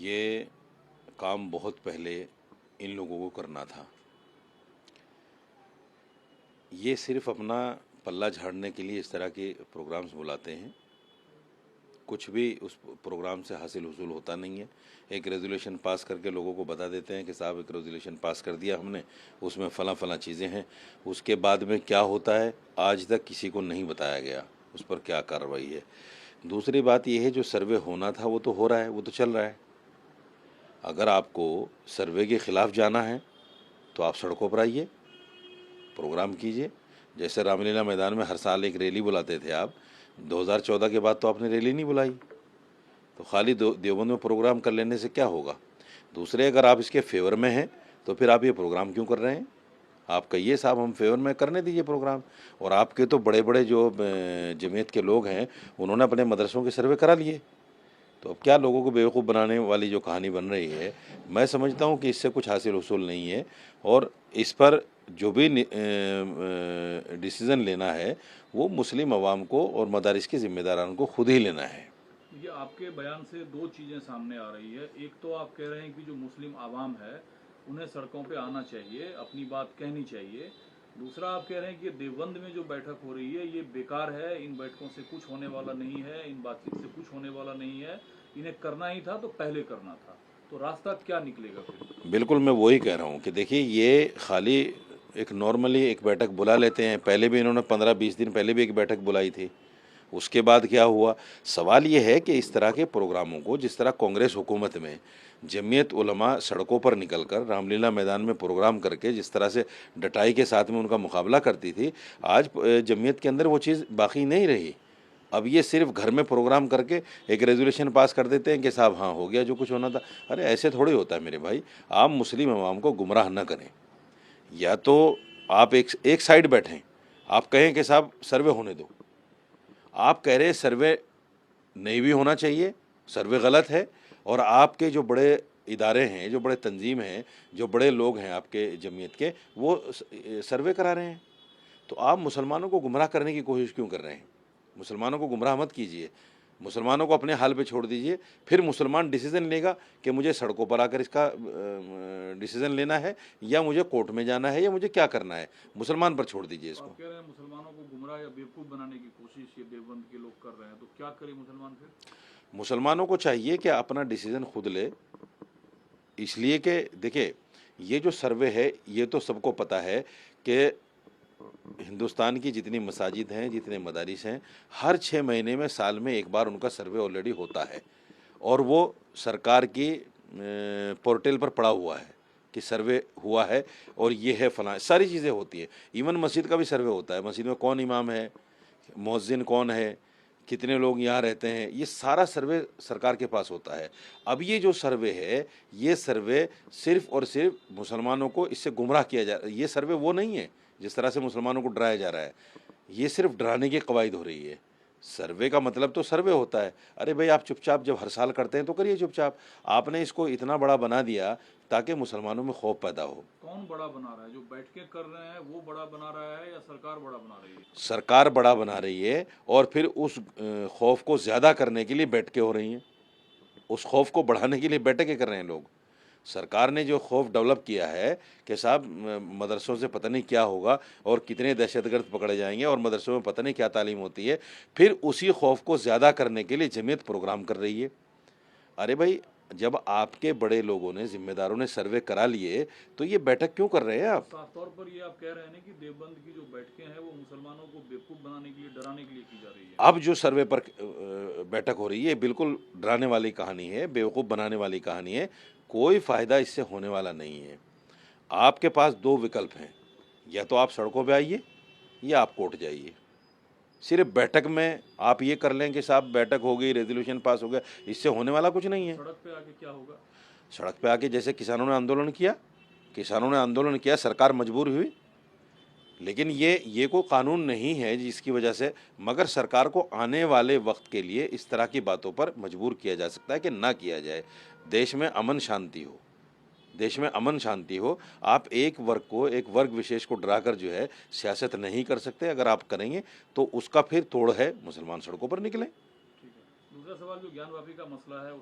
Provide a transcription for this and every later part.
ये काम बहुत पहले इन लोगों को करना था। ये सिर्फ अपना पल्ला झाड़ने के लिए इस तरह के प्रोग्राम्स बुलाते हैं। कुछ भी उस प्रोग्राम से हासिल हुसूल होता नहीं है। एक रेजोल्यूशन पास करके लोगों को बता देते हैं कि साहब एक रेजोल्यूशन पास कर दिया हमने, उसमें फ़लाँ फ़लाँ चीज़ें हैं। उसके बाद में क्या होता है आज तक किसी को नहीं बताया गया, उस पर क्या कार्रवाई है। दूसरी बात यह है जो सर्वे होना था वो तो हो रहा है, वो तो चल रहा है। अगर आपको सर्वे के ख़िलाफ़ जाना है तो आप सड़कों पर आइए, प्रोग्राम कीजिए। जैसे रामलीला मैदान में हर साल एक रैली बुलाते थे आप, 2014 के बाद तो आपने रैली नहीं बुलाई। तो खाली देवबंद में प्रोग्राम कर लेने से क्या होगा। दूसरे, अगर आप इसके फेवर में हैं तो फिर आप ये प्रोग्राम क्यों कर रहे हैं। आप कहिए साहब हम फेवर में करने दीजिए प्रोग्राम। और आपके तो बड़े बड़े जो जमीयत के लोग हैं उन्होंने अपने मदरसों के सर्वे करा लिए। तो अब क्या लोगों को बेवकूफ़ बनाने वाली जो कहानी बन रही है, मैं समझता हूँ कि इससे कुछ हासिल हुसूल नहीं है। और इस पर जो भी डिसीज़न लेना है वो मुस्लिम अवाम को और मदारिस के ज़िम्मेदारान को खुद ही लेना है। ये आपके बयान से दो चीज़ें सामने आ रही है। एक तो आप कह रहे हैं कि जो मुस्लिम आवाम है उन्हें सड़कों पे आना चाहिए, अपनी बात कहनी चाहिए। दूसरा, आप कह रहे हैं कि देवबंद में जो बैठक हो रही है ये बेकार है, इन बैठकों से कुछ होने वाला नहीं है, इन बातचीत से कुछ होने वाला नहीं है, इन्हें करना ही था तो पहले करना था। तो रास्ता क्या निकलेगा फिर? बिल्कुल, मैं वही कह रहा हूँ कि देखिए ये खाली एक नॉर्मली एक बैठक बुला लेते हैं। पहले भी इन्होंने 15-20 दिन पहले भी एक बैठक बुलाई थी। उसके बाद क्या हुआ। सवाल ये है कि इस तरह के प्रोग्रामों को, जिस तरह कांग्रेस हुकूमत में जमीयत उलमा सड़कों पर निकलकर रामलीला मैदान में प्रोग्राम करके जिस तरह से डटाई के साथ में उनका मुकाबला करती थी, आज जमीयत के अंदर वो चीज़ बाकी नहीं रही। अब ये सिर्फ घर में प्रोग्राम करके एक रेजोल्यूशन पास कर देते हैं कि साहब हाँ हो गया जो कुछ होना था। अरे ऐसे थोड़ी होता है मेरे भाई। आप मुस्लिम अवाम को गुमराह न करें। या तो आप एक साइड बैठें, आप कहें कि साहब सर्वे होने दो। आप कह रहे सर्वे नहीं भी होना चाहिए, सर्वे गलत है। और आपके जो बड़े इदारे हैं, जो बड़े तंजीम हैं, जो बड़े लोग हैं आपके जमीयत के, वो सर्वे करा रहे हैं। तो आप मुसलमानों को गुमराह करने की कोशिश क्यों कर रहे हैं। मुसलमानों को गुमराह मत कीजिए, मुसलमानों को अपने हाल पे छोड़ दीजिए। फिर मुसलमान डिसीज़न लेगा कि मुझे सड़कों पर आकर इसका डिसीज़न लेना है या मुझे कोर्ट में जाना है या मुझे क्या करना है। मुसलमान पर छोड़ दीजिए तो इसको। आप कह रहे हैं मुसलमानों को गुमराह या बेवकूफ़ बनाने की कोशिश ये देवबंद के लोग कर रहे हैं, तो क्या करे मुसलमान फिर? मुसलमानों को चाहिए कि अपना डिसीज़न खुद ले। इसलिए कि देखिए ये जो सर्वे है ये तो सबको पता है कि हिंदुस्तान की जितनी मसाजिद हैं, जितने मदारिस हैं, हर 6 महीने में, साल में एक बार उनका सर्वे ऑलरेडी होता है। और वो सरकार की पोर्टल पर पड़ा हुआ है कि सर्वे हुआ है और ये है फलां, सारी चीज़ें होती हैं। इवन मस्जिद का भी सर्वे होता है, मस्जिद में कौन इमाम है, मुअज्जिन कौन है, कितने लोग यहाँ रहते हैं, ये सारा सर्वे सरकार के पास होता है। अब ये जो सर्वे है, ये सर्वे सिर्फ़ और सिर्फ मुसलमानों को इससे गुमराह किया जा रहा है। ये सर्वे वो नहीं है जिस तरह से मुसलमानों को डराया जा रहा है। ये सिर्फ डराने की कवायद हो रही है। सर्वे का मतलब तो सर्वे होता है। अरे भाई आप चुपचाप जब हर साल करते हैं तो करिए चुपचाप। आपने इसको इतना बड़ा बना दिया ताकि मुसलमानों में खौफ पैदा हो। कौन बड़ा बना रहा है? जो बैठ के कर रहे हैं वो बड़ा बना रहा है या सरकार बड़ा बना रही है? सरकार बड़ा बना रही है और फिर उस खौफ को ज़्यादा करने के लिए बैठकें हो रही हैं। उस खौफ को बढ़ाने के लिए बैठकें कर रहे हैं लोग। सरकार ने जो खौफ डेवलप किया है कि साहब मदरसों से पता नहीं क्या होगा और कितने दहशतगर्द पकड़े जाएंगे और मदरसों में पता नहीं क्या तालीम होती है, फिर उसी खौफ को ज़्यादा करने के लिए जमीयत प्रोग्राम कर रही है। अरे भाई, जब आपके बड़े लोगों ने, जिम्मेदारों ने सर्वे करा लिए तो ये बैठक क्यों कर रहे हैं आप। साफ तौर पर ये आप कह रहे हैं ना कि देवबंद की जो बैठकें हैं वो मुसलमानों को बेवकूफ़ बनाने के लिए, डराने के लिए की जा रही है। अब जो सर्वे पर बैठक हो रही है बिल्कुल डराने वाली कहानी है, बेवकूफ़ बनाने वाली कहानी है। कोई फ़ायदा इससे होने वाला नहीं है। आपके पास दो विकल्प हैं, या तो आप सड़कों पे आइए या आप कोर्ट जाइए। सिर्फ बैठक में आप ये कर लें कि साहब बैठक हो गई, रेजोल्यूशन पास हो गया, इससे होने वाला कुछ नहीं है। सड़क पे आके क्या होगा? सड़क पे आके जैसे किसानों ने आंदोलन किया, किसानों ने आंदोलन किया, सरकार मजबूर हुई। लेकिन ये कोई कानून नहीं है जिसकी वजह से, मगर सरकार को आने वाले वक्त के लिए इस तरह की बातों पर मजबूर किया जा सकता है कि ना किया जाए। देश में अमन शांति हो, देश में अमन शांति हो। आप एक वर्ग को, एक वर्ग विशेष को डराकर जो है सियासत नहीं कर सकते। अगर आप करेंगे तो उसका फिर तोड़ है मुसलमान सड़कों पर निकले। ठीक है। दूसरा सवाल जो ज्ञान वापी का मसला है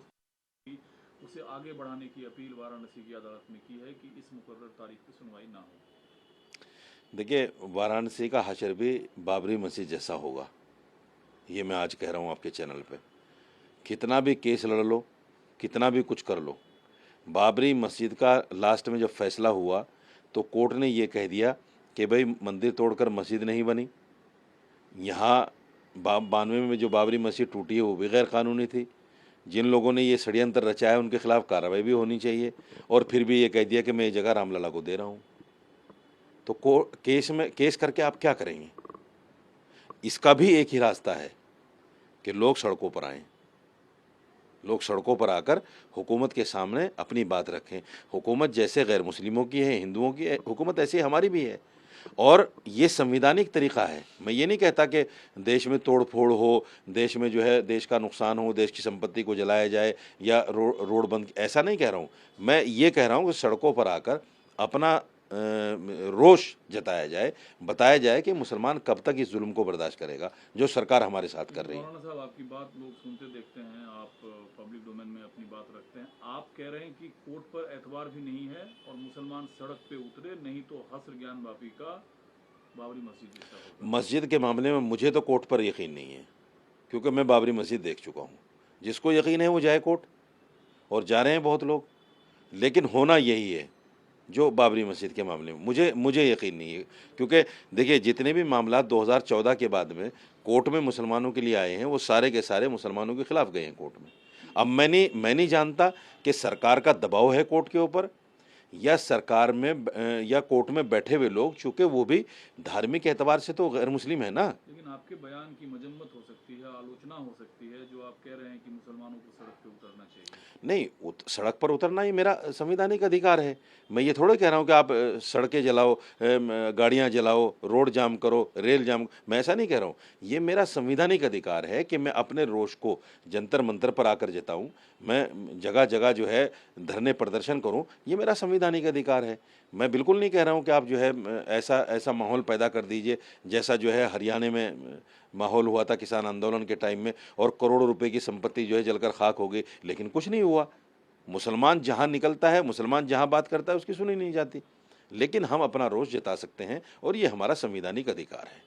इसे आगे बढ़ाने की अपील वाराणसी की अदालत में की है कि इस मुकर्रर तारीख की सुनवाई ना हो। देखिए, वाराणसी का हशर भी बाबरी मस्जिद जैसा होगा, ये मैं आज कह रहा हूँ आपके चैनल पे। कितना भी केस लड़ लो, कितना भी कुछ कर लो, बाबरी मस्जिद का लास्ट में जब फैसला हुआ तो कोर्ट ने ये कह दिया कि भाई मंदिर तोड़कर मस्जिद नहीं बनी। यहाँ 92 में जो बाबरी मस्जिद टूटी है वो भी गैर कानूनी थी। जिन लोगों ने ये षड्यंत्र रचा है उनके खिलाफ कार्रवाई भी होनी चाहिए, और फिर भी ये कह दिया कि मैं ये जगह रामलला को दे रहा हूँ। तो केस करके आप क्या करेंगे? इसका भी एक ही रास्ता है कि लोग सड़कों पर आएं, लोग सड़कों पर आकर हुकूमत के सामने अपनी बात रखें। हुकूमत जैसे गैर मुस्लिमों की है, हिंदुओं की है, हुकूमत ऐसी हमारी भी है, और ये संविधानिक तरीका है। मैं ये नहीं कहता कि देश में तोड़ फोड़ हो, देश में जो है देश का नुकसान हो, देश की संपत्ति को जलाया जाए या रोड बंद, ऐसा नहीं कह रहा हूँ। मैं ये कह रहा हूँ कि सड़कों पर आकर अपना रोष जताया जाए, बताया जाए कि मुसलमान कब तक इस जुल्म को बर्दाश्त करेगा जो सरकार हमारे साथ कर रही है। मौलाना साहब, आपकी बात लोग सुनते देखते हैं, आप पब्लिक डोमेन में अपनी बात रखते हैं। आप कह रहे हैं कि कोर्ट पर एतबार भी नहीं है और मुसलमान सड़क पे उतरे, नहीं तो हस्र ज्ञान वापी का बाबरी मस्जिद जैसा होगा। मस्जिद के मामले में मुझे तो कोर्ट पर यकीन नहीं है, क्योंकि मैं बाबरी मस्जिद देख चुका हूँ। जिसको यकीन है वो जाए कोर्ट, और जा रहे हैं बहुत लोग। लेकिन होना यही है जो बाबरी मस्जिद के मामले में मुझे यकीन नहीं है, क्योंकि देखिए जितने भी मामला 2014 के बाद में कोर्ट में मुसलमानों के लिए आए हैं वो सारे के सारे मुसलमानों के खिलाफ गए हैं कोर्ट में। अब मैं नहीं जानता कि सरकार का दबाव है कोर्ट के ऊपर, या सरकार में या कोर्ट में बैठे हुए लोग, चूंकि वो भी धार्मिक एतबार से तो गैर मुस्लिम है ना। लेकिन आपके बयान की मजम्मत हो सकती है, आलोचना हो सकती है, जो आप कह रहे हैं कि मुसलमानों को सड़क पे उतरना चाहिए। नहीं, सड़क पर उतरना ही मेरा संवैधानिक अधिकार है। मैं ये थोड़े कह रहा हूँ कि आप सड़कें जलाओ, गाड़ियाँ जलाओ, रोड जाम करो, रेल जाम, मैं ऐसा नहीं कह रहा हूँ। ये मेरा संवैधानिक अधिकार है कि मैं अपने रोष को जंतर मंतर पर आकर जताऊँ, मैं जगह जगह जो है धरने प्रदर्शन करूँ, ये मेरा संवैधानिक अधिकार है। मैं बिल्कुल नहीं कह रहा हूँ कि आप जो है ऐसा माहौल पैदा कर दीजिए जैसा जो है हरियाणा में माहौल हुआ था किसान आंदोलन के टाइम में, और करोड़ों रुपए की संपत्ति जो है जलकर खाक हो गई, लेकिन कुछ नहीं हुआ। मुसलमान जहाँ निकलता है, मुसलमान जहाँ बात करता है उसकी सुनी नहीं जाती। लेकिन हम अपना रोष जता सकते हैं और ये हमारा संवैधानिक अधिकार है।